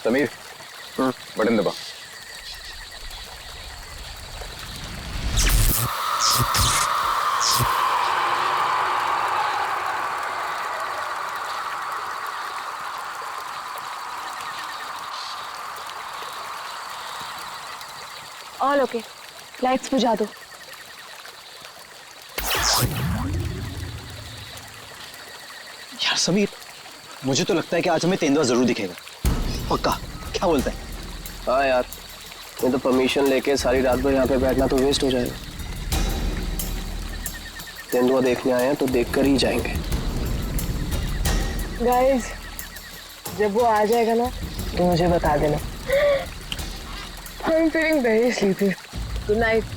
Sameer, button दबा। All okay, lights बुझा दो। यार समीर, मुझे तो लगता है कि आज हमें तेंदुआ जरूर दिखेगा। पक्का? क्या बोलता है? हाँ यार, मैं तो परमिशन लेके सारी रात भर यहाँ पे बैठना तो वेस्ट हो जाएगा। तेंदुआ देखने आए हैं तो देख कर ही जाएंगे। गाइस, जब वो आ जाएगा ना तो मुझे बता देना। I'm feeling very sleepy. Good night.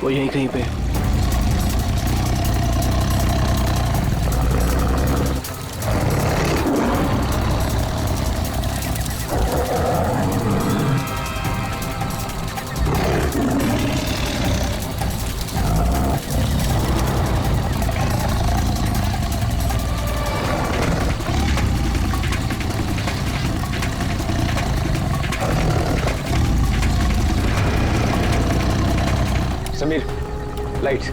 वो यहीं कहीं पे है। समीर, लाइट्स।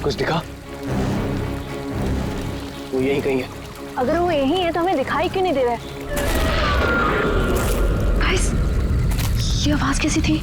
कुछ दिखा? वो यहीं कहीं है। अगर वो यही है तो हमें दिखाई क्यों नहीं दे रहा है? गाइस, ये आवाज कैसी थी?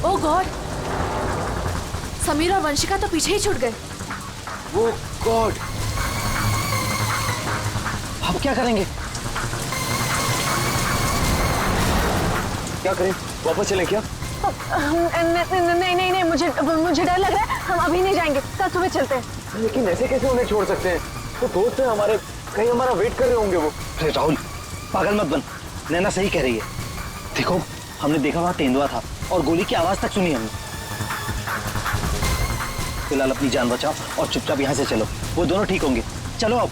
ओह गॉड, समीर और वंशिका तो पीछे ही छूट गए। वो गॉड, अब क्या करेंगे? क्या करें? वापस चलें क्या? नहीं नहीं नहीं, मुझे डर लग रहा है। हम अभी नहीं जाएंगे, कल सुबह चलते हैं। लेकिन ऐसे कैसे उन्हें छोड़ सकते हैं? वो दोस्त हैं हमारे, कहीं हमारा वेट कर रहे होंगे वो। अरे राहुल, पागल मत बन। नैना सही कह रही है। देखो, हमने देखा वहां तेंदुआ था और गोली की आवाज तक सुनी हमने। फिलहाल अपनी जान बचाओ और चुपचाप यहाँ से चलो, वो दोनों ठीक होंगे। चलो अब।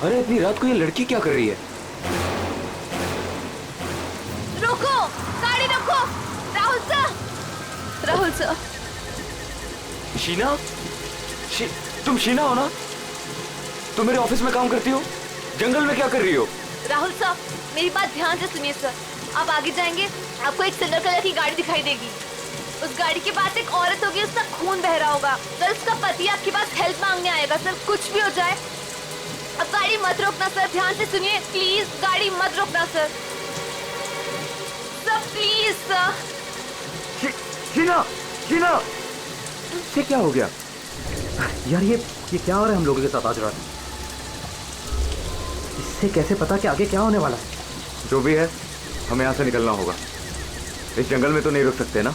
अरे इतनी रात को ये लड़की क्या कर रही है? रुको, गाड़ी रुको। Rahul sir, Rahul sir. शीना? तुम शीना हो ना? तुम मेरे ऑफिस में काम करती हो? जंगल में क्या कर रही हो? राहुल सर, मेरी बात ध्यान से सुनिए सर। आप आगे जाएंगे, आपको एक सिल्वर कलर की गाड़ी दिखाई देगी। उस गाड़ी के पास एक औरत होगी, उसका खून बह रहा होगा। सर उसका पति आपके पास हेल्प मांगने आएगा। सर कुछ भी हो जाए अब गाड़ी मत रोकना सर, ध्यान से सुनिए प्लीज, गाड़ी मत रोकना sir. Sir please sir. Sheena, Sheena, ये क्या हो गया यार ये क्या हो रहा है हम लोगों के साथ आज रात? इससे कैसे पता कि आगे क्या होने वाला है? जो भी है हमें यहाँ से निकलना होगा। इस जंगल में तो नहीं रुक सकते ना।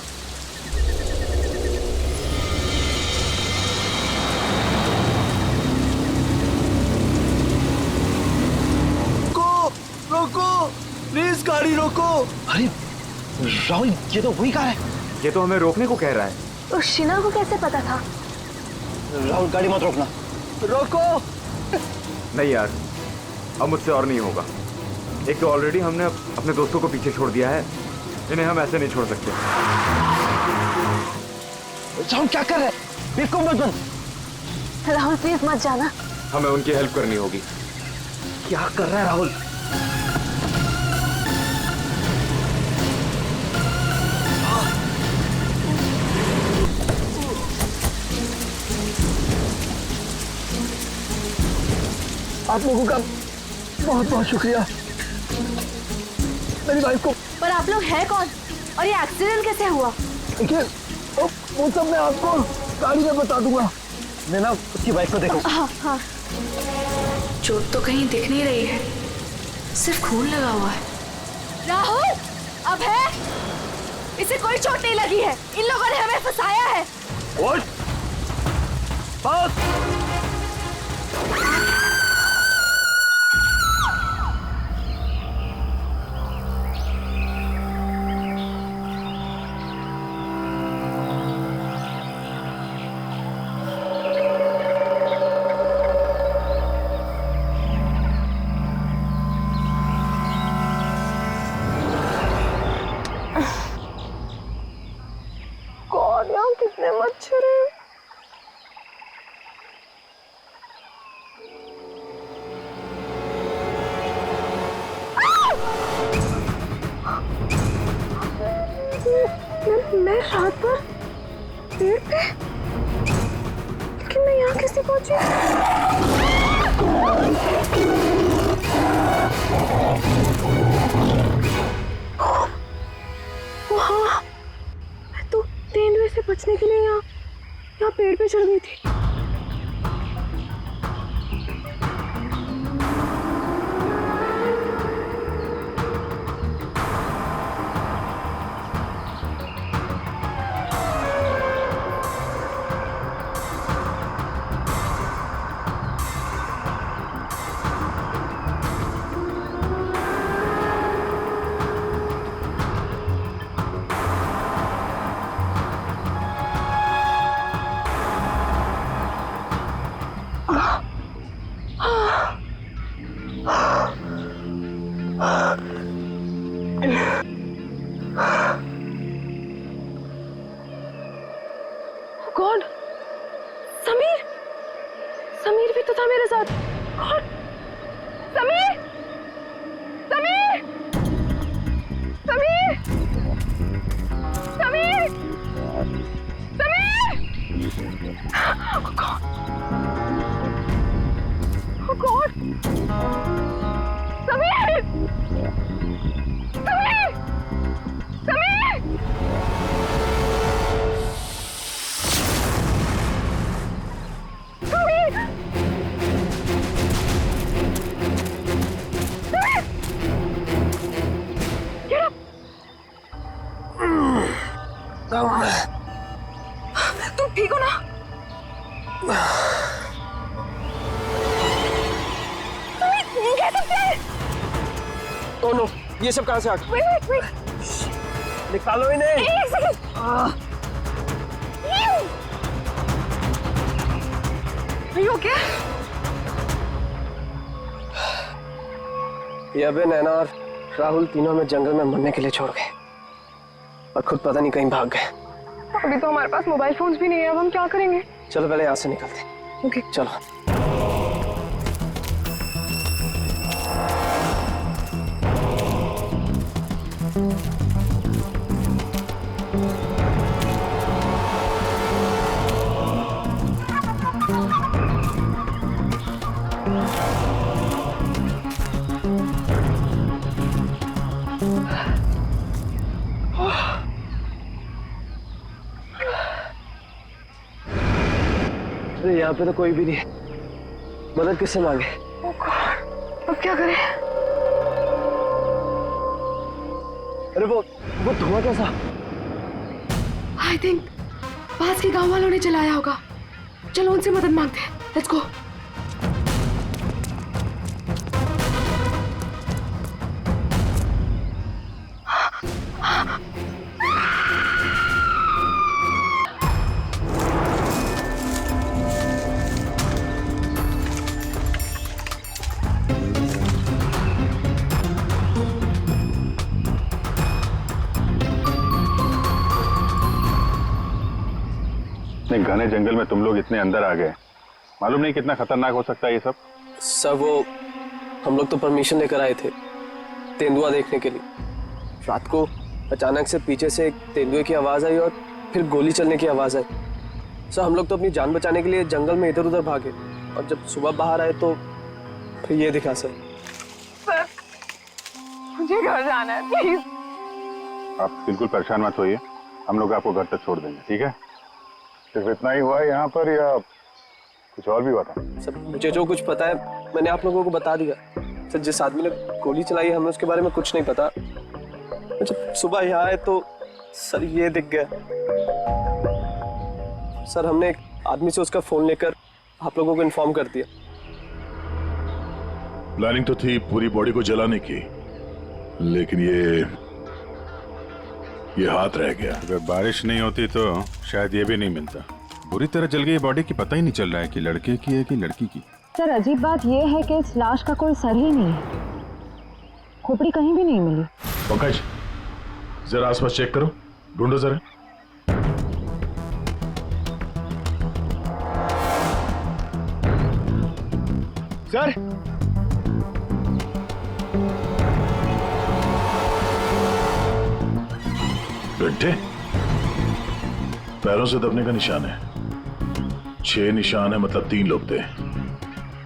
रोको प्लीज, गाड़ी रोको। अरे राहुल, ये तो वही कार है। ये तो हमें रोकने को कह रहा है। उस शीना को कैसे पता था? राहुल गाड़ी मत रोकना। रोको। नहीं यार, अब मुझसे और नहीं होगा। एक तो ऑलरेडी हमने अपने दोस्तों को पीछे छोड़ दिया है, इन्हें हम ऐसे नहीं छोड़ सकते। राहुल क्या कर रहे हैं? बेवकूफ मत बन। राहुल प्लीज मत जाना। हमें उनकी हेल्प करनी होगी। क्या कर रहा है राहुल? आप लोगों का बहुत बहुत शुक्रिया। मेरी वाइफ को। पर आप लोग हैं कौन और ये एक्सीडेंट कैसे हुआ? देखिए वो सब मैं आपको गाड़ी में बता दूंगा। नैना, उसकी वाइफ को देखो। हाँ हाँ। चोट तो कहीं दिख नहीं रही है, सिर्फ खून लगा हुआ है। राहुल अब है, इसे कोई चोट नहीं लगी है। इन लोगों ने हमें फंसाया है। बस। कितने मच्छर हैं। मैं रात पर पेड़ पे, लेकिन मैं यहाँ कैसे पहुंची? वहाँ मैं तो तेंदुए से बचने के लिए यहाँ पेड़ पे चढ़ गई थी। गॉड, समीर, समीर भी तो था मेरे साथ। God, Sameer, Sameer, Sameer, Sameer, Sameer. Oh God, oh God, Sameer, Sameer, Sameer. तुम ठीक हो ना? ओ नो, ये सब कहाँ से आ गया? Wait, wait, निकालो इन्हें। एक सेकंड। Are you okay? ये अबे, नैना और राहुल तीनों में जंगल में मरने के लिए छोड़ गए और खुद पता नहीं कहीं भाग गए। अभी तो हमारे पास मोबाइल फोन्स भी नहीं है, अब हम क्या करेंगे? चलो पहले यहाँ से निकलते। ओके, चलो। अरे यहाँ पे तो कोई भी नहीं है, मदद किससे मांगे? अब क्या करें? अरे वो धुआं कैसा? आई थिंक पास के गांव वालों ने चलाया होगा। चलो उनसे मदद मांगते हैं। Let's go. इतने घने जंगल में तुम लोग इतने अंदर आ गए, मालूम नहीं कितना खतरनाक हो सकता है ये सब। सर वो हम लोग तो परमिशन लेकर आए थे तेंदुआ देखने के लिए। रात को अचानक से पीछे से एक तेंदुए की आवाज आई और फिर गोली चलने की आवाज आई। सर हम लोग तो अपनी जान बचाने के लिए जंगल में इधर उधर भागे और जब सुबह बाहर आए तो फिर ये दिखा सर। मुझे घर जाना है प्लीज। आप बिल्कुल परेशान मत होइए, हम लोग आपको घर तक छोड़ देंगे, ठीक है? सिर्फ इतना ही हुआ है यहाँ पर या कुछ और भी हुआ था? सर मुझे जो कुछ पता है मैंने आप लोगों को बता दिया। सर जिस आदमी ने गोली चलाई है हमें उसके बारे में कुछ नहीं पता। जब सुबह यहाँ आए तो सर ये दिख गया। सर हमने एक आदमी से उसका फोन लेकर आप लोगों को इन्फॉर्म कर दिया। प्लानिंग तो थी पूरी बॉडी को जलाने की, लेकिन ये हाथ रह गया। अगर बारिश नहीं होती तो शायद ये भी नहीं मिलता। बुरी तरह जल गई बॉडी की, पता ही नहीं चल रहा है कि लड़के की है कि लड़की की। सर अजीब बात यह है कि इस लाश का कोई सर ही नहीं है, खोपड़ी कहीं भी नहीं मिली। पंकज जरा आसपास चेक करो, ढूंढो जरा। सर गड्ढे, पैरों से दबने का निशान है। 6 निशान है, मतलब 3 लोग थे।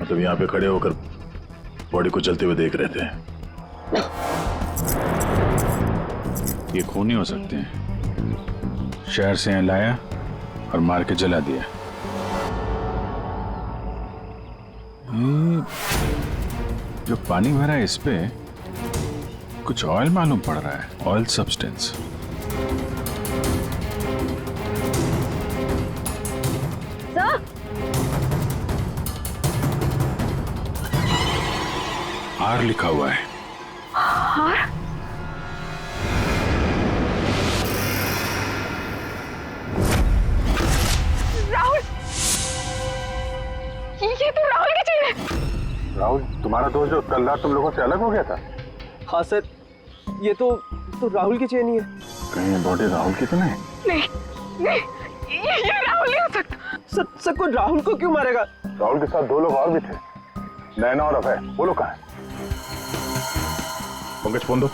मतलब यहाँ पे खड़े होकर बॉडी को जलते हुए देख रहे थे। ये खूनी हो सकते हैं। शहर से यहाँ लाया और मार के जला दिया। ये जो पानी भरा है इस पे कुछ ऑयल मालूम पड़ रहा है, ऑयल सब्सटेंस। आर लिखा हुआ है। आर? राहुल, ये तो राहुल की चेन है। राहुल तुम्हारा दोस्त जो कल रात तुम लोगों से अलग हो गया था? हाँ सर ये तो राहुल की चेन ही है। कहीं ये बॉडी राहुल की तो नहीं? नहीं, ये राहुल नहीं हो सकता। सर को राहुल को क्यों मारेगा? राहुल के साथ 2 लोग और भी थे, नैना और अभय। वो लोग कहाँ हैं? पंकज फोन दो।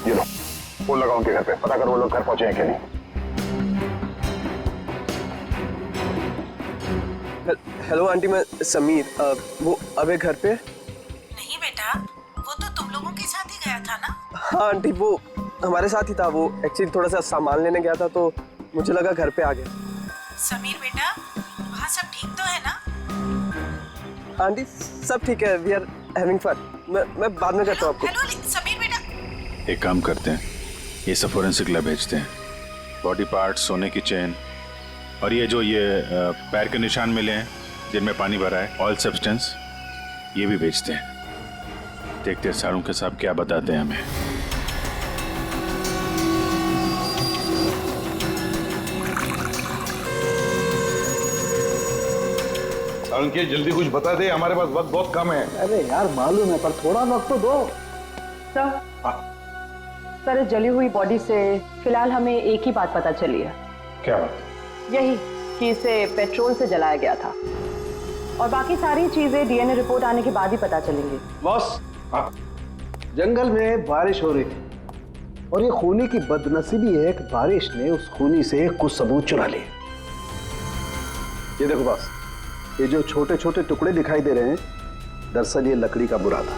ये लो फोन लगाओ उनके घर पे, पता करो वो लोग घर पहुंचे हैं कि नहीं। हेलो आंटी, मैं समीर। वो अबे घर पे? नहीं बेटा, वो तो तुम लोगों के साथ ही गया था ना? हाँ आंटी वो हमारे साथ ही था। वो एक्चुअली थोड़ा सा सामान लेने गया था तो मुझे लगा घर पे आ गया। समीर बेटा, वहाँ सब ठीक तो है ना? आंटी सब ठीक है, वी आर हैविंग फन। मैं बाद में करता हूँ आपको। हेलो समीर बेटा, एक काम करते हैं, ये सब फोरेंसिक लैब भेजते हैं। बॉडी पार्ट, सोने की चेन और ये जो पैर के निशान मिले हैं जिनमें पानी भरा है, ऑयल सब्सटेंस, ये भी भेजते हैं। देखते हैं सारों के साहब क्या बताते हैं हमें। सारुण जल्दी कुछ बता दे, हमारे पास वक्त बहुत कम है। अरे यार मालूम है, पर थोड़ा वक्त तो दो। सर इस जली हुई बॉडी से फिलहाल हमें एक ही बात पता चली है। क्या बात? यही कि इसे पेट्रोल से जलाया गया था, और बाकी सारी चीजें डीएनए रिपोर्ट आने के बाद ही पता चलेंगी। बॉस, जंगल में बारिश हो रही थी और ये खूनी की बदनसीबी है कि बारिश ने उस खूनी से कुछ सबूत चुरा लिए। ये देखो बॉस, ये जो छोटे छोटे टुकड़े दिखाई दे रहे हैं, दरअसल ये लकड़ी का बुरादा,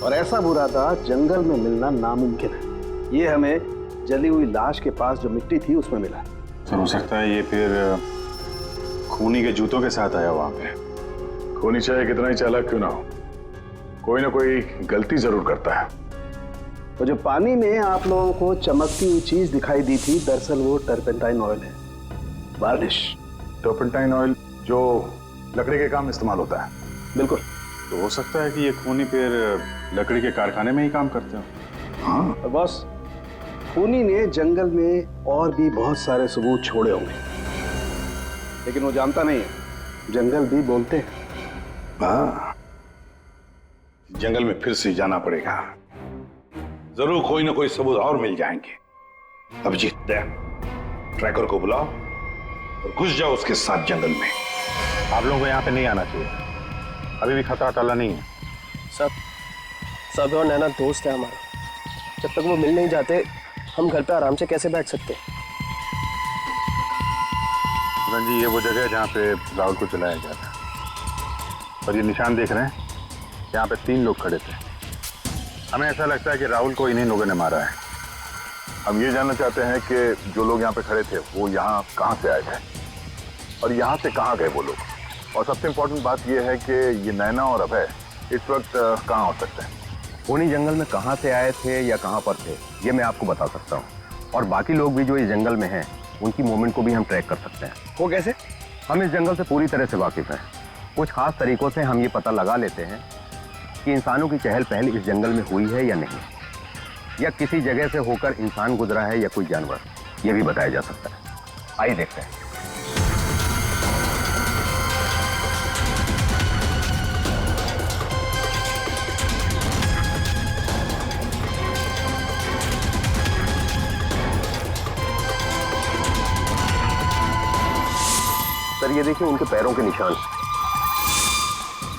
और ऐसा बुरादा जंगल में मिलना नामुमकिन है। ये हमें जली हुई लाश के पास जो मिट्टी थी उसमें मिला। सर हो सकता है ये फिर खूनी के जूतों के साथ आया वहां पे। खूनी चाहे कितना ही चालाक क्यों ना हो, कोई ना कोई गलती जरूर करता है। तो जो पानी में आप लोगों को चमकती हुई चीज दिखाई दी थी, दरअसल वो टर्पेंटाइन ऑयल है, वार्निश। टर्पेंटाइन ऑयल जो लकड़ी के काम में इस्तेमाल होता है। बिल्कुल। तो हो सकता है कि ये खूनी फिर लकड़ी के कारखाने में ही काम करते हो। हाँ, और बॉस, खूनी ने जंगल में और भी बहुत सारे सबूत छोड़े होंगे, लेकिन वो जानता नहीं है जंगल भी बोलते हैं। हाँ, जंगल में फिर से जाना पड़ेगा, जरूर कोई ना कोई सबूत और मिल जाएंगे। अभिजीत, ट्रैकर को बुलाओ और घुस जाओ उसके साथ जंगल में। आप लोगों को यहाँ पे नहीं आना चाहिए, अभी भी खतरा टला नहीं है। सब और नैना दोस्त है हमारा, जब तक वो मिल नहीं जाते हम घर पे आराम से कैसे बैठ सकते। जी ये वो जगह है जहाँ पे राहुल को चलाया गया था, और ये निशान देख रहे हैं, यहाँ पे 3 लोग खड़े थे। हमें ऐसा लगता है कि राहुल को इन्हीं लोगों ने मारा है। हम ये जानना चाहते हैं कि जो लोग यहाँ पे खड़े थे वो यहाँ कहाँ से आए थे और यहाँ से कहाँ गए वो लोग, और सबसे इम्पोर्टेंट बात यह है कि ये नैना और अभय इस वक्त कहाँ हो सकते हैं। खूनी जंगल में कहाँ से आए थे या कहाँ पर थे ये मैं आपको बता सकता हूँ, और बाकी लोग भी जो इस जंगल में हैं उनकी मूवमेंट को भी हम ट्रैक कर सकते हैं। वो कैसे? हम इस जंगल से पूरी तरह से वाकिफ हैं। कुछ खास तरीकों से हम ये पता लगा लेते हैं कि इंसानों की चहल पहल इस जंगल में हुई है या नहीं, या किसी जगह से होकर इंसान गुजरा है या कोई जानवर, ये भी बताया जा सकता है। आइए देखते हैं। सर ये देखिए उनके पैरों के निशान,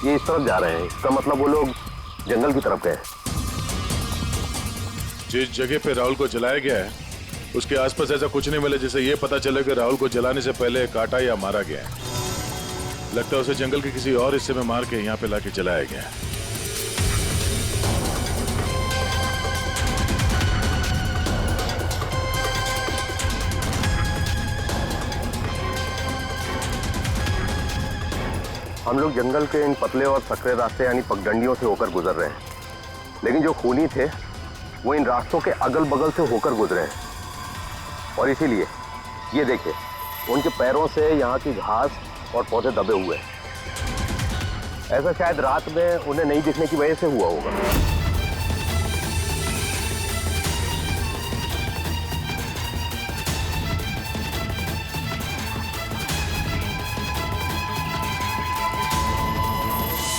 ये इस तरफ जा रहे हैं, इसका मतलब वो लोग जंगल की तरफ गए। जिस जगह पे राहुल को जलाया गया है उसके आसपास ऐसा कुछ नहीं मिला जिससे ये पता चले कि राहुल को जलाने से पहले काटा या मारा गया है। लगता है उसे जंगल के किसी और हिस्से में मार के यहाँ पे लाके जलाया गया है। हम लोग जंगल के इन पतले और सकरे रास्ते यानी पगडंडियों से होकर गुजर रहे हैं, लेकिन जो खूनी थे वो इन रास्तों के अगल बगल से होकर गुजरे हैं, और इसीलिए ये देखिए उनके पैरों से यहाँ की घास और पौधे दबे हुए हैं। ऐसा शायद रात में उन्हें नहीं दिखने की वजह से हुआ होगा।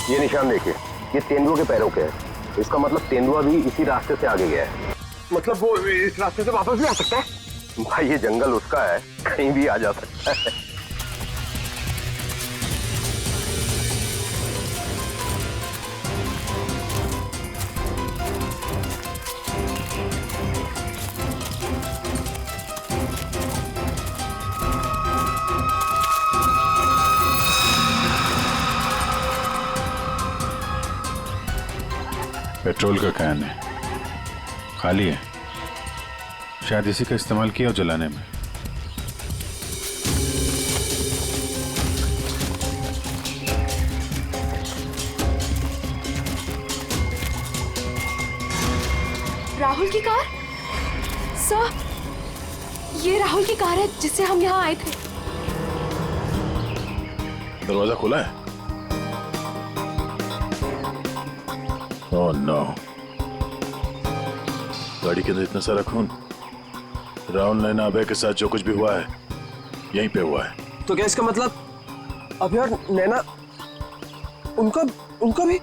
ये निशान देखिए, ये तेंदुआ के पैरों के हैं। इसका मतलब तेंदुआ भी इसी रास्ते से आगे गया है। मतलब वो इस रास्ते से वापस भी आ सकता है? भाई ये जंगल उसका है, कहीं भी आ जा सकता है। पेट्रोल का कैन है, खाली है, शायद इसी का इस्तेमाल किया हो जलाने में। राहुल की कार? सर, ये राहुल की कार है जिससे हम यहाँ आए थे। दरवाजा खुला है? ओह नो, गाड़ी के अंदर इतना सारा खून। राहुल नैना अभय के साथ जो कुछ भी हुआ है यहीं पे हुआ है। तो क्या इसका मतलब अभय और नैना उनका भी?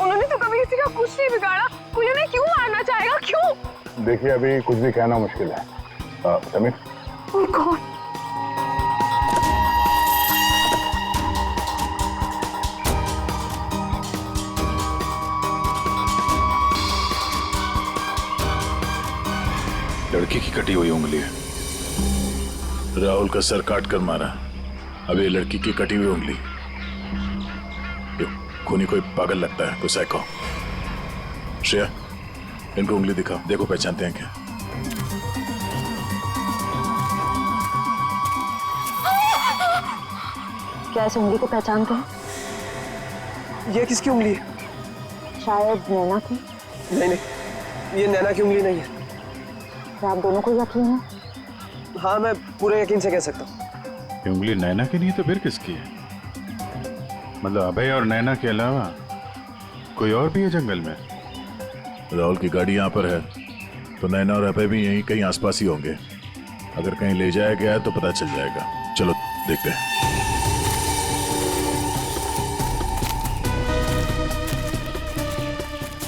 उन्होंने तो कभी किसी का कुछ नहीं बिगाड़ा, कोई उन्हें क्यों मारना चाहेगा, क्यों? देखिए अभी कुछ भी कहना मुश्किल है। Sameer, Oh God. लड़की की कटी हुई उंगली है, राहुल का सर काट कर मारा, अब ये लड़की की कटी हुई उंगली। ये खूनी कोई पागल लगता है, कोई साइको। श्रेया, इनको उंगली दिखाओ, देखो पहचानते हैं क्या। क्या इस उंगली को पहचानते हैं? ये किसकी उंगली है? शायद नैना की। नहीं नहीं, ये नैना की उंगली नहीं है। क्या आप दोनों को यकीन है? हाँ, मैं पूरे यकीन से कह सकता हूँ। ये उंगली नैना की नहीं है तो फिर किसकी है? मतलब अभय और नैना के अलावा कोई और भी है जंगल में? राहुल की गाड़ी यहाँ पर है तो नैना और अभय भी यहीं कहीं आसपास ही होंगे। अगर कहीं ले जाया गया है तो पता चल जाएगा। चलो देखते हैं।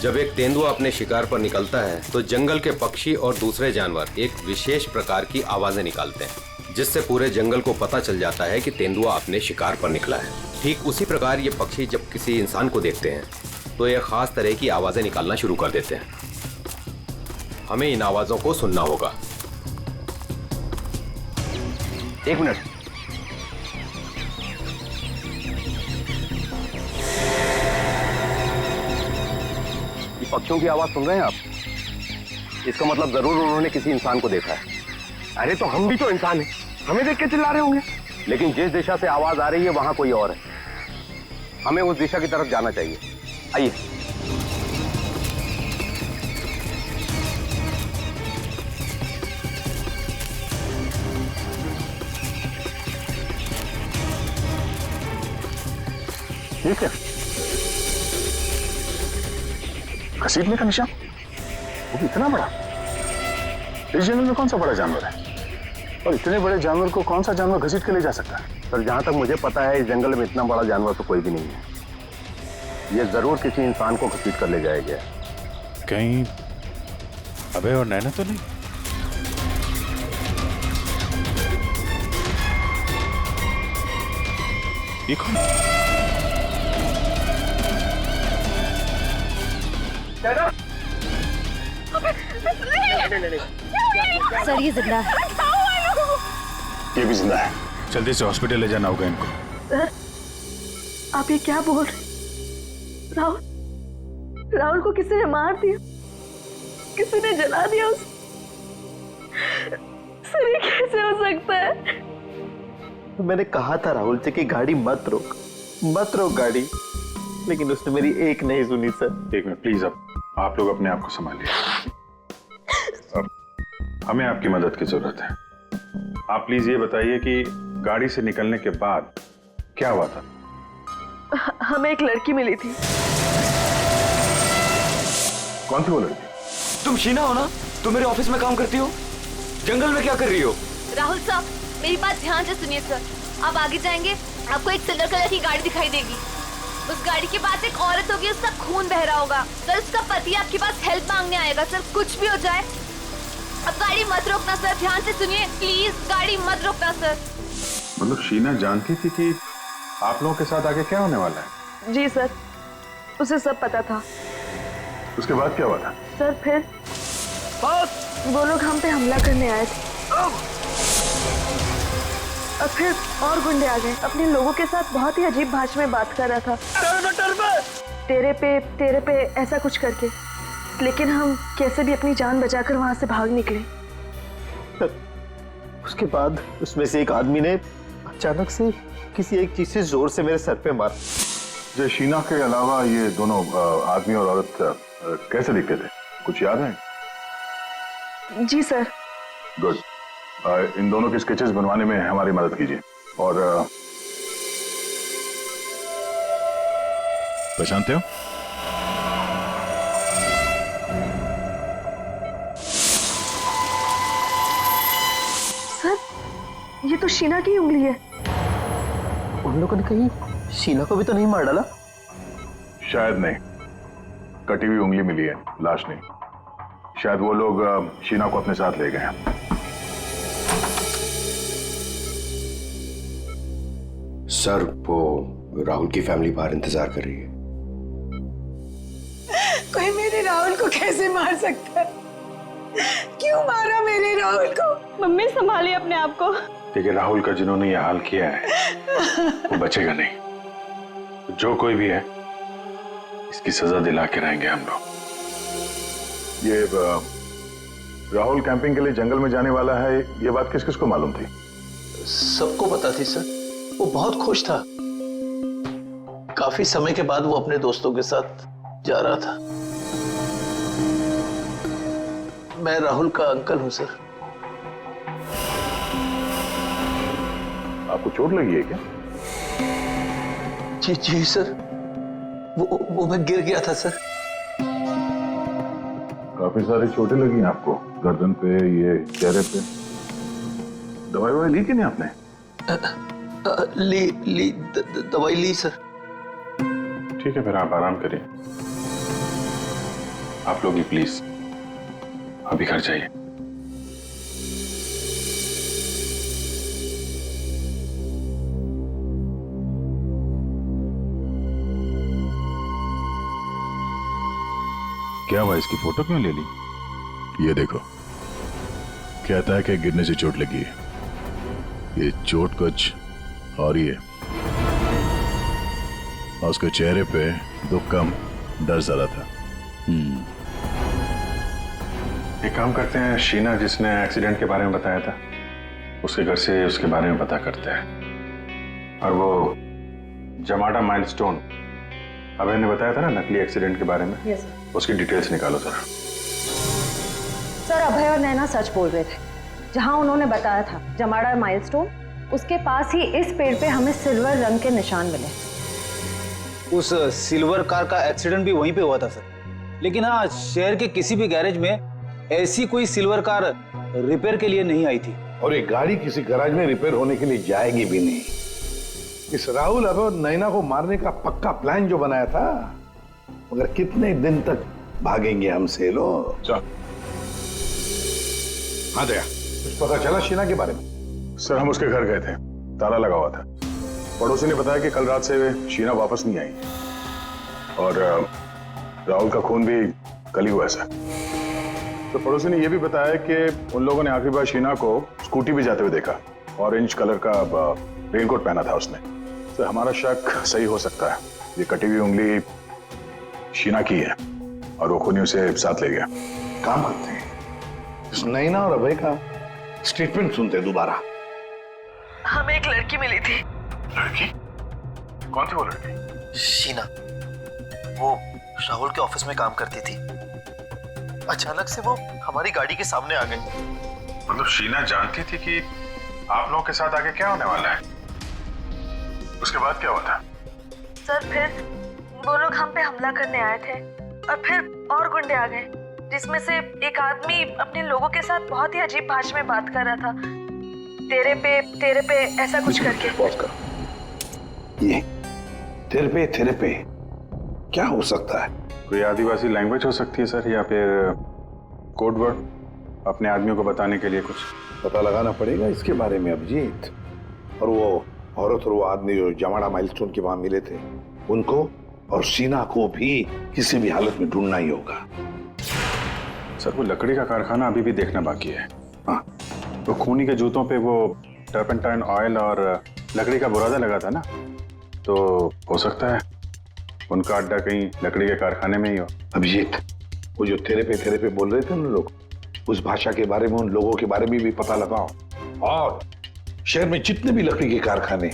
जब एक तेंदुआ अपने शिकार पर निकलता है तो जंगल के पक्षी और दूसरे जानवर एक विशेष प्रकार की आवाजें निकालते हैं, जिससे पूरे जंगल को पता चल जाता है कि तेंदुआ अपने शिकार पर निकला है। ठीक उसी प्रकार ये पक्षी जब किसी इंसान को देखते हैं तो ये खास तरह की आवाजें निकालना शुरू कर देते हैं। हमें इन आवाजों को सुनना होगा। एक मिनट। ये पक्षियों की आवाज सुन रहे हैं आप? इसका मतलब जरूर उन्होंने किसी इंसान को देखा है। अरे तो हम भी तो इंसान हैं, हमें देख के चिल्ला रहे होंगे। लेकिन जिस दिशा से आवाज आ रही है वहां कोई और है। हमें उस दिशा की तरफ जाना चाहिए। आइए। ठीक है, घसीटने का निशान, वो भी इतना बड़ा। इस जंगल में कौन सा बड़ा जानवर है? और इतने बड़े जानवर को कौन सा जानवर घसीट के ले जा सकता है? सर, जहां तक मुझे पता है इस जंगल में इतना बड़ा जानवर तो कोई भी नहीं है। ये जरूर किसी इंसान को घसीट कर ले जाया गया। कहीं अभय और नैना तो नहीं? ये कौन? सर ये जिंदा है। ये भी जिंदा है। जल्दी से हॉस्पिटल ले जाना होगा इनको। सर, आप ये क्या बोल रहे? राहुल को किसी ने मार दिया, किसी ने जला दिया उसे। सर ये कैसे हो सकता है? मैंने कहा था राहुल से कि गाड़ी मत रोक गाड़ी, लेकिन उसने मेरी एक नहीं सुनी सर। एक मिनट प्लीज, अब आप लोग अपने आप को संभालिए। अब हमें आपकी मदद की जरूरत है। आप प्लीज ये बताइए कि गाड़ी से निकलने के बाद क्या हुआ था? हमें एक लड़की मिली थी। कौन थी वो लड़की? तुम शीना हो ना? तुम मेरे ऑफिस में काम करती हो? जंगल में क्या कर रही हो? राहुल साहब, मेरी बात ध्यान से सुनिए सर। आप आगे जाएंगे, आपको एक सिल्वर कलर की गाड़ी दिखाई देगी। उस गाड़ी के पास एक औरत होगी, उसका खून बह रहा होगा। सर, उसका पति आपके पास हेल्प मांगने आएगा। सर, कुछ भी हो जाए अब गाड़ी मत रोकना सर। ध्यान से सुनिए प्लीज, गाड़ी मत रोकना सर। मतलब शीना जानती थी कि आप लोगों के साथ आगे क्या होने वाला है? जी सर, उसे सब पता था। उसके बाद क्या हुआ था? सर फिर वो लोग हम पे हमला करने आए थे और फिर और गुंडे आ गए। अपने लोगों के साथ बहुत ही अजीब भाषा में बात कर रहा था, तेरे पे ऐसा कुछ करके। लेकिन हम कैसे भी अपनी जान बचाकर वहां से भाग निकले। उसके बाद उसमें से एक आदमी ने अचानक से किसी एक चीज से जोर से मेरे सर पे मारा। जो शीना के अलावा ये दोनों आदमी और औरत कैसे दिखते थे, कुछ याद है? जी सर। गुड। इन दोनों के स्केचेस बनवाने में हमारी मदद कीजिए। और पहचानते हो? सर, ये तो शीना की उंगली है। उन लोगों ने कहीं शीना को भी तो नहीं मार डाला? शायद नहीं, कटी हुई उंगली मिली है, लाश नहीं। शायद वो लोग शीना को अपने साथ ले गए हैं। सर, वो राहुल की फैमिली बाहर इंतजार कर रही है। कोई मेरे राहुल को कैसे मार सकता है? क्यों मारा मेरे राहुल को? मम्मी संभालिए अपने आप को। देखिए, राहुल का जिन्होंने ये हाल किया है वो बचेगा नहीं। जो कोई भी है इसकी सजा दिला के रहेंगे हम लोग। ये राहुल कैंपिंग के लिए जंगल में जाने वाला है, ये बात किस किस को मालूम थी? सबको पता थी सर। वो बहुत खुश था। काफी समय के बाद वो अपने दोस्तों के साथ जा रहा था। मैं राहुल का अंकल हूं सर। आपको चोट लगी है क्या? जी जी सर, वो मैं गिर गया था सर। काफी सारी चोटें लगी हैं आपको, गर्दन पे, ये चेहरे पे। दवाई ली कि नहीं आपने? दवाई ली सर। ठीक है, फिर आप आराम करिए। आप लोग भी प्लीज अभी घर जाइए। क्या हुआ, इसकी फोटो क्यों ले ली? ये देखो, कहता है कि गिरने से चोट लगी है। ये चोट कुछ और ही है। और उसके चेहरे पे दुख कम, डर ज्यादा था। एक काम करते हैं, शीना जिसने एक्सीडेंट के बारे में बताया था, उसके घर से उसके बारे में पता करते हैं। और वो जमाडा माइलस्टोन अभय ने बताया था ना, नकली एक्सीडेंट के बारे में, यस सर। उसकी डिटेल्स निकालो जरा। सर, अभय और नैना सच बोल रहे थे। जहां उन्होंने बताया था जमाड़ा माइलस्टोन, उसके पास ही इस पेड़ पे हमें सिल्वर रंग के निशान मिले। उस सिल्वर कार का एक्सीडेंट भी वहीं पे हुआ था सर। लेकिन हाँ, शहर के किसी भी गैरेज में ऐसी कोई सिल्वर कार रिपेयर के लिए नहीं आई थी। और ये गाड़ी किसी गैराज में रिपेयर होने के लिए जाएगी भी नहीं। इस राहुल अब नैना को मारने का पक्का प्लान जो बनाया था, मगर कितने दिन तक भागेंगे हमसे लोग। हाँ दया, कुछ पता चला शीना के बारे में? सर, हम उसके घर गए थे, ताला लगा हुआ था। पड़ोसी ने बताया कि कल रात से शीना वापस नहीं आई और राहुल का खून भी कल ही हुआ सर। तो पड़ोसी ने यह भी बताया कि उन लोगों ने आखिरी बार शीना को स्कूटी भी जाते हुए देखा। ऑरेंज कलर का रेनकोट पहना था उसने। तो हमारा शक सही हो सकता है, ये कटी हुई उंगली शीना की है और वो खूनी उसे साथ ले गया। काम करते हैं, इस नैना और अभय का स्टेटमेंट सुनते हैं दोबारा। हमें एक लड़की मिली थी। लड़की? कौन थी वो लड़की? शीना, वो राहुल के ऑफिस में काम करती थी। अचानक से वो हमारी गाड़ी के सामने आ गई। मतलब शीना जानती थी कि आप लोगों के साथ आगे क्या होने वाला है? उसके बाद क्या हुआ था? सर, फिर वो लोग हम पे हमला करने आए थे और फिर और गुंडे आ गए, जिसमें से एक आदमी अपने लोगों के साथ बहुत ही अजीब भाषा में बात कर रहा था। तेरे पे ऐसा कुछ करके। पॉज करो। ये तेरे पे क्या हो सकता है? कोई आदिवासी लैंग्वेज हो सकती है सर, या फिर कोड वर्ड अपने आदमियों को बताने के लिए कुछ। पता लगाना पड़ेगा इसके बारे में अभिजीत। और वो औरत और वो आदमी जो जमाड़ा माइलस्टोन के वहां मिले थे, उनको और शीना को भी किसी भी हालत में ढूंढना ही होगा। सर, वो लकड़ी का कारखाना अभी भी देखना बाकी है। हाँ, तो खूनी के जूतों पे वो टर्पेंटाइन ऑयल और लकड़ी का बुरादा लगा था ना, तो हो सकता है उनका अड्डा कहीं लकड़ी के कारखाने में ही हो। अभिजीत, वो जो तेरे पे बोल रहे थे ना लोग, उस भाषा के बारे में, उन लोगों के बारे में भी पता लगाओ। और शहर में जितने भी लकड़ी के कारखाने,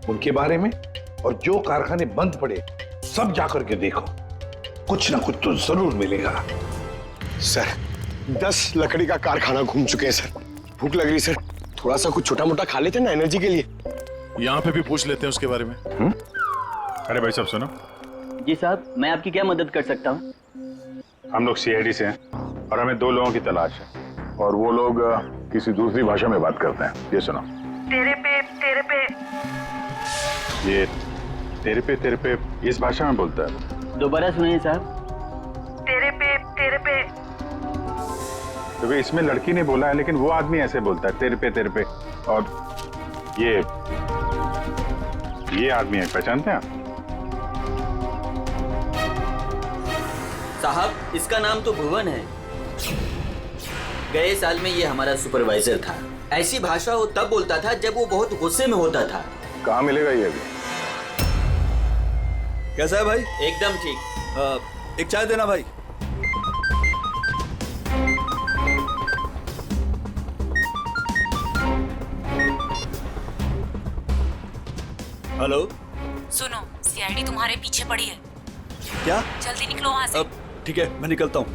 उनके बारे में, और जो कारखाने बंद पड़े सब जाकर के देखो। कुछ ना कुछ तो जरूर मिलेगा। सर, 10 लकड़ी का कारखाना घूम चुके हैं सर। भूख लग रही सर, थोड़ा सा कुछ छोटा मोटा खा लेते हैं ना एनर्जी के लिए। यहाँ पे भी पूछ लेते हैं उसके बारे में। अरे भाई साहब सुनो। जी साहब, मैं आपकी क्या मदद कर सकता हूँ? हम लोग सीआईडी से हैं और हमें 2 लोगों की तलाश है, और वो लोग किसी दूसरी भाषा में बात करते हैं। ये सुनो। तेरे पे ये तेरे पे इस भाषा में बोलता है। दोबारा सुनिए साहब। तेरे पे तो इसमें लड़की ने बोला है, लेकिन वो आदमी ऐसे बोलता है, तेरे पे। और ये आदमी है, पहचानते हैं आप? साहब, इसका नाम तो भुवन है। गए साल में ये हमारा सुपरवाइजर था। ऐसी भाषा वो तब बोलता था जब वो बहुत गुस्से में होता था। कहाँ मिलेगा ये अभी? कैसा है भाई? एकदम ठीक। एक चाय देना भाई। हेलो। सुनो, सीआईडी तुम्हारे पीछे पड़ी है। क्या? जल्दी निकलो वहां से। ठीक है, मैं निकलता हूँ।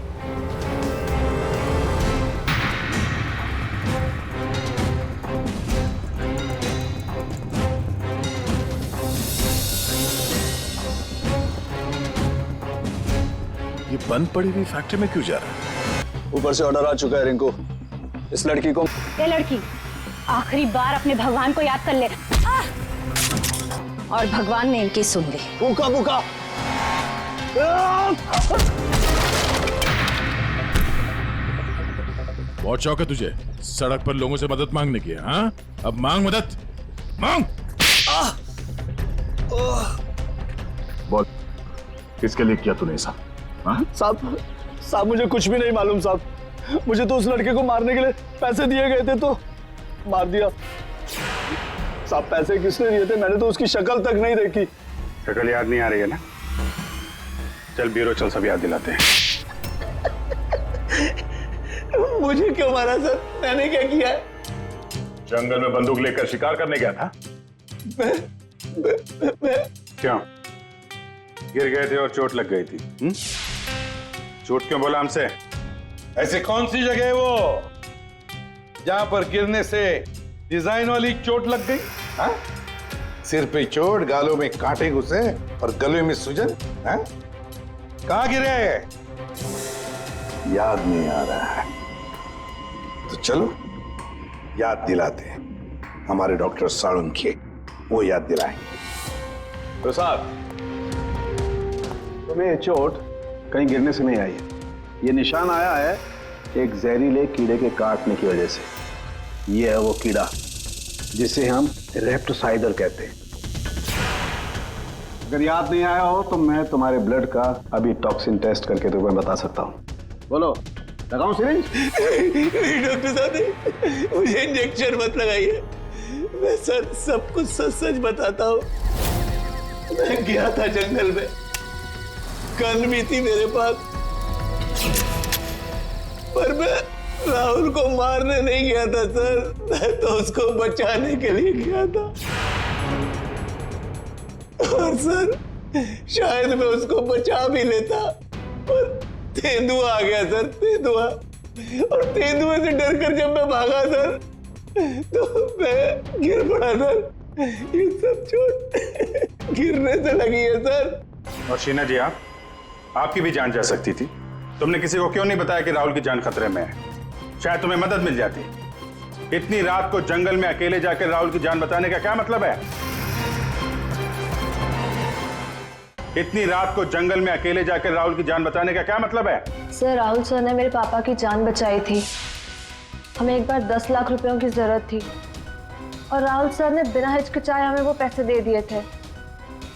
ये बंद पड़ी हुई फैक्ट्री में क्यों जा रहा है? ऊपर से ऑर्डर आ चुका है रिंकू, इस लड़की को। ये लड़की आखिरी बार अपने भगवान को याद कर ले। और भगवान ने इनकी सुन ली। भूखा भूखा। बहुत शौक है तुझे सड़क पर लोगों से मदद मांगने की, हाँ? अब मांग मदद, मांग। बोल, किसके लिए किया तूने ऐसा? साहब मुझे कुछ भी नहीं मालूम साहब। मुझे तो उस लड़के को मारने के लिए पैसे दिए गए थे तो मार दिया। साहब पैसे किसने दिए थे? मैंने तो उसकी शक्ल तक नहीं देखी। शक्ल याद नहीं आ रही है ना? चल ब्यूरो चल, सब याद दिलाते हैं। मुझे क्यों मारा सर? मैंने क्या किया है? जंगल में बंदूक लेकर शिकार करने गया था। क्यों? गिर गए थे और चोट लग गई थी। झूठ क्यों बोला हमसे? ऐसे कौन सी जगह है वो जहां पर गिरने से डिजाइन वाली चोट लग गई? हाँ? सिर पे चोट, गालों में कांटे घुसे और गले में सूजन। हाँ? कहां गिरे? याद नहीं आ रहा है तो चलो याद दिलाते हैं। हमारे डॉक्टर साळुंखे वो याद दिलाएंगे। प्रसाद, तुम्हें ये चोट कहीं गिरने से नहीं आई है। ये निशान आया है एक जहरीले कीड़े के काटने की वजह से। ये है वो कीड़ा जिसे हम रेप्टोसाइडर कहते हैं। अगर याद नहीं आया हो तो मैं तुम्हारे ब्लड का अभी टॉक्सिन टेस्ट करके तुम्हें बता सकता हूँ। बोलो, लगाऊं सिरिंज? डॉक्टर साहब मुझे इंजेक्शन मत लगाइए। मैं सर सब कुछ सच सच बताता हूँ। मैं गया था जंगल में, गन भी थी मेरे पास, पर मैं राहुल को मारने नहीं गया था सर। मैं तो उसको बचाने के लिए गया था। और सर शायद मैं उसको बचा भी लेता, पर तेंदुआ आ गया सर, तेंदुआ। और तेंदुए से डरकर जब मैं भागा सर तो मैं गिर पड़ा सर। ये सब चोट गिरने से लगी है सर। और शीना जी, आपकी भी जान जा सकती थी। तुमने किसी को क्यों नहीं बताया कि राहुल की जान खतरे में है? शायद तुम्हें मदद मिल जाती। इतनी रात को जंगल में अकेले जाकर राहुल की जान बताने का क्या मतलब है? इतनी रात को जंगल में अकेले जाकर राहुल की जान बताने का क्या मतलब है? सर, राहुल सर ने मेरे पापा की जान बचाई थी। हमें एक बार 10 लाख रुपयों की जरूरत थी और राहुल सर ने बिना हिचकिचाए हमें वो पैसे दे दिए थे।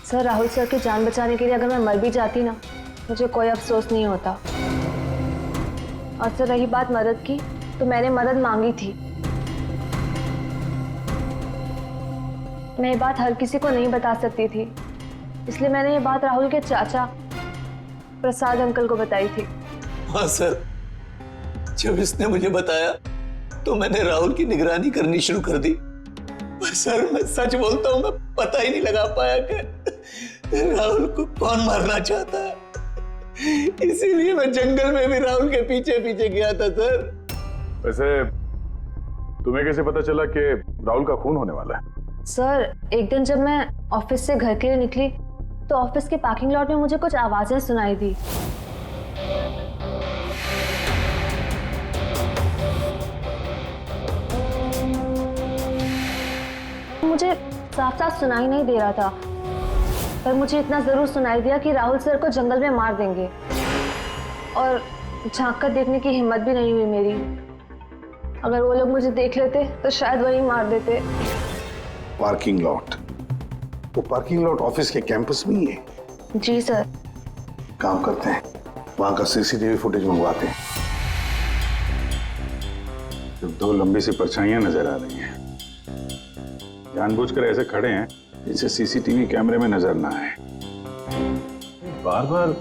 सर, राहुल सर की जान बचाने के लिए अगर मैं मर भी जाती ना, मुझे कोई अफसोस नहीं होता। और सर रही बात मदद की, तो मैंने मदद मांगी थी। मैं ये बात हर किसी को नहीं बता सकती थी, इसलिए मैंने ये बात राहुल के चाचा प्रसाद अंकल को बताई थी। हाँ सर, जब इसने मुझे बताया तो मैंने राहुल की निगरानी करनी शुरू कर दी। पर सर मैं सच बोलता हूँ, मैं पता ही नहीं लगा पाया कि राहुल को कौन मारना चाहता है। इसीलिए मैं जंगल में भी राहुल के पीछे पीछे गया था सर। वैसे तुम्हें कैसे पता चला कि राहुल का खून होने वाला है? सर, एक दिन जब मैं ऑफिस से घर के लिए निकली तो ऑफिस के पार्किंग लॉट में मुझे कुछ आवाजें सुनाई दी। मुझे साफ साफ सुनाई नहीं दे रहा था, पर मुझे इतना जरूर सुनाई दिया कि राहुल सर को जंगल में मार देंगे। और झांक कर देखने की हिम्मत भी नहीं हुई मेरी। अगर वो लोग मुझे देख लेते तो शायद वही मार देते। Parking lot? वो पार्किंग लॉट ऑफिस के कैंपस में ही है? जी सर। काम करते हैं, वहां का सीसीटीवी फुटेज मंगवाते हैं। जब दो लंबी सी परछाइयां नजर आ रही हैं, जानबूझकर ऐसे खड़े हैं जिससे सीसीटीवी कैमरे में नजर ना आए। बार बार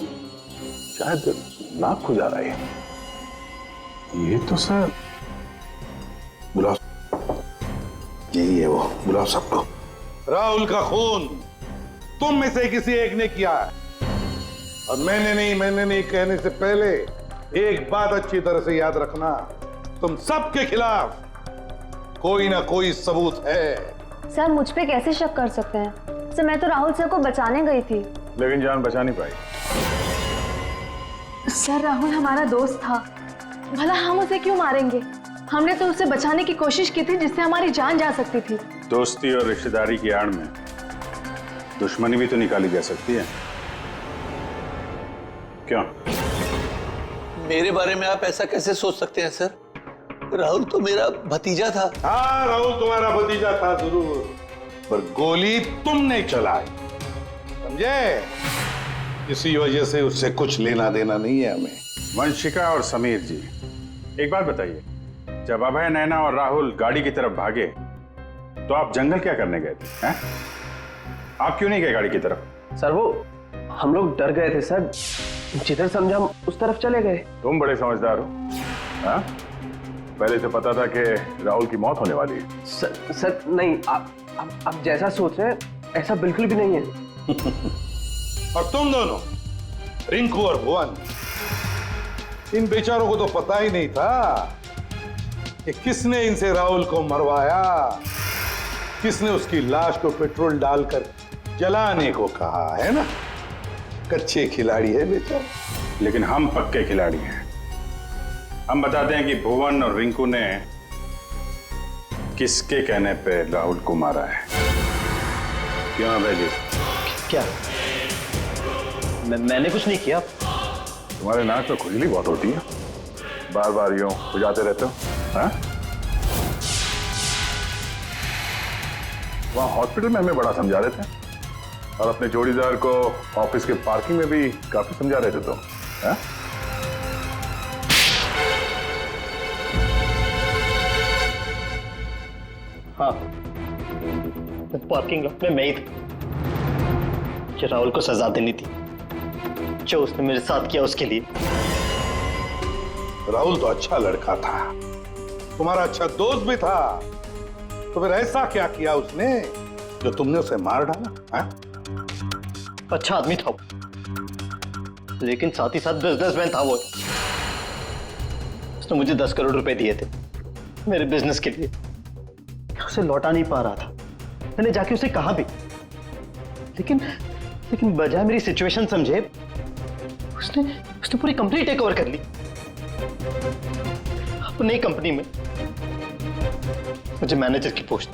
शायद नाक खुजा रहा है। ये तो सर बुलाओ, यही है वो, बुलाओ सबको। राहुल का खून तुम में से किसी एक ने किया है। और मैंने नहीं कहने से पहले एक बात अच्छी तरह से याद रखना, तुम सबके खिलाफ कोई ना कोई सबूत है। सर मुझ पे कैसे शक कर सकते हैं? सर मैं तो राहुल सर को बचाने गई थी। लेकिन जान बचा नहीं पाई। सर राहुल हमारा दोस्त था, भला हम उसे क्यों मारेंगे? हमने तो उसे बचाने की कोशिश की थी जिससे हमारी जान जा सकती थी। दोस्ती और रिश्तेदारी की आड़ में दुश्मनी भी तो निकाली जा सकती है, क्यों? मेरे बारे में आप ऐसा कैसे सोच सकते हैं सर? राहुल तो मेरा भतीजा था। हाँ, राहुल तुम्हारा भतीजा था जरूर, पर गोली तुमने चलाई, समझे? इसी वजह से उससे कुछ लेना देना नहीं है हमें। वंशिका और समीर जी, एक बात बताइए, जब अभय, नैना और राहुल गाड़ी की तरफ भागे तो आप जंगल क्या करने गए थे? हैं? आप क्यों नहीं गए गाड़ी की तरफ? सर वो हम लोग डर गए थे सर, जिधर समझा हम उस तरफ चले गए। तुम बड़े समझदार हो। हाँ? पहले से पता था कि राहुल की मौत होने वाली है। सर नहीं, आप जैसा सोच रहे हैं ऐसा बिल्कुल भी नहीं है। और तुम दोनों, रिंकू और भुवन, इन बेचारों को तो पता ही नहीं था कि किसने इनसे राहुल को मरवाया, किसने उसकी लाश को पेट्रोल डालकर जलाने को कहा, है ना? कच्चे खिलाड़ी है बेचारा। लेकिन हम पक्के खिलाड़ी हैं। हम बताते हैं कि भुवन और रिंकू ने किसके कहने पे राहुल को मारा है। क्यों अभय जी? क्या? मैंने कुछ नहीं किया। तुम्हारे नाक तो खुजली बहुत होती है, बार बार यूं खुजाते रहते हो। हाँ? वहां हॉस्पिटल में हमें बड़ा समझा रहे थे और अपने जोड़ीदार को ऑफिस के पार्किंग में भी काफी समझा रहे थे तुम। हाँ? हाँ, पार्किंग लॉट में मैं ही था कि राहुल को सजा देनी थी जो उसने मेरे साथ किया उसके लिए। राहुल तो अच्छा लड़का था, तुम्हारा अच्छा दोस्त भी था, तो फिर ऐसा क्या किया उसने जो तुमने उसे मार डाला? हाँ? अच्छा आदमी था वो, लेकिन साथ ही साथ बिजनेसमैन था वो। उसने मुझे 10 करोड़ रुपए दिए थे मेरे बिजनेस के लिए, उसे लौटा नहीं पा रहा था। मैंने जाके उसे कहा भी, लेकिन बजाय मेरी सिचुएशन समझे उसने पूरी कंपनी टेक ओवर कर ली। अपनी कंपनी में मुझे मैनेजर की पोस्ट,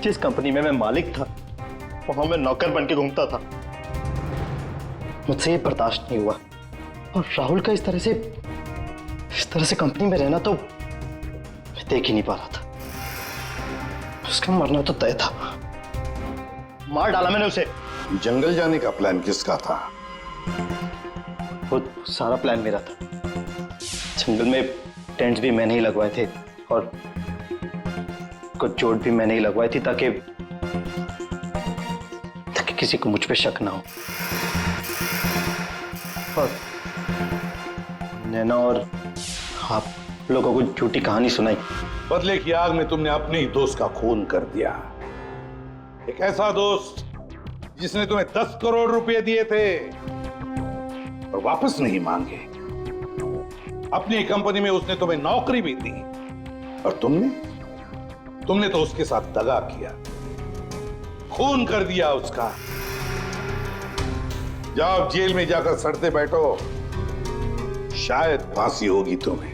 जिस कंपनी में मैं मालिक था वहां मैं नौकर बन के घूमता था। मुझसे ये बर्दाश्त नहीं हुआ, और राहुल का इस तरह से कंपनी में रहना तो मैं देख ही नहीं पा रहा था। उसका मरना तो तय था, मार डाला मैंने उसे। जंगल जाने का प्लान किसका था? वो सारा प्लान मेरा था। जंगल में टेंट्स भी मैंने ही लगवाए थे और कुछ चोट भी मैंने ही लगवाई थी ताकि किसी को मुझ पे शक ना हो। और नैना और आप लोगों को झूठी कहानी सुनाई। बदले की आग में तुमने अपने ही दोस्त का खून कर दिया। एक ऐसा दोस्त जिसने तुम्हें 10 करोड़ रुपए दिए थे और वापस नहीं मांगे। अपनी कंपनी में उसने तुम्हें नौकरी भी दी और तुमने तो उसके साथ दगा किया, खून कर दिया उसका। जाओ जेल में जाकर सड़ते बैठो, शायद फांसी होगी तुम्हें।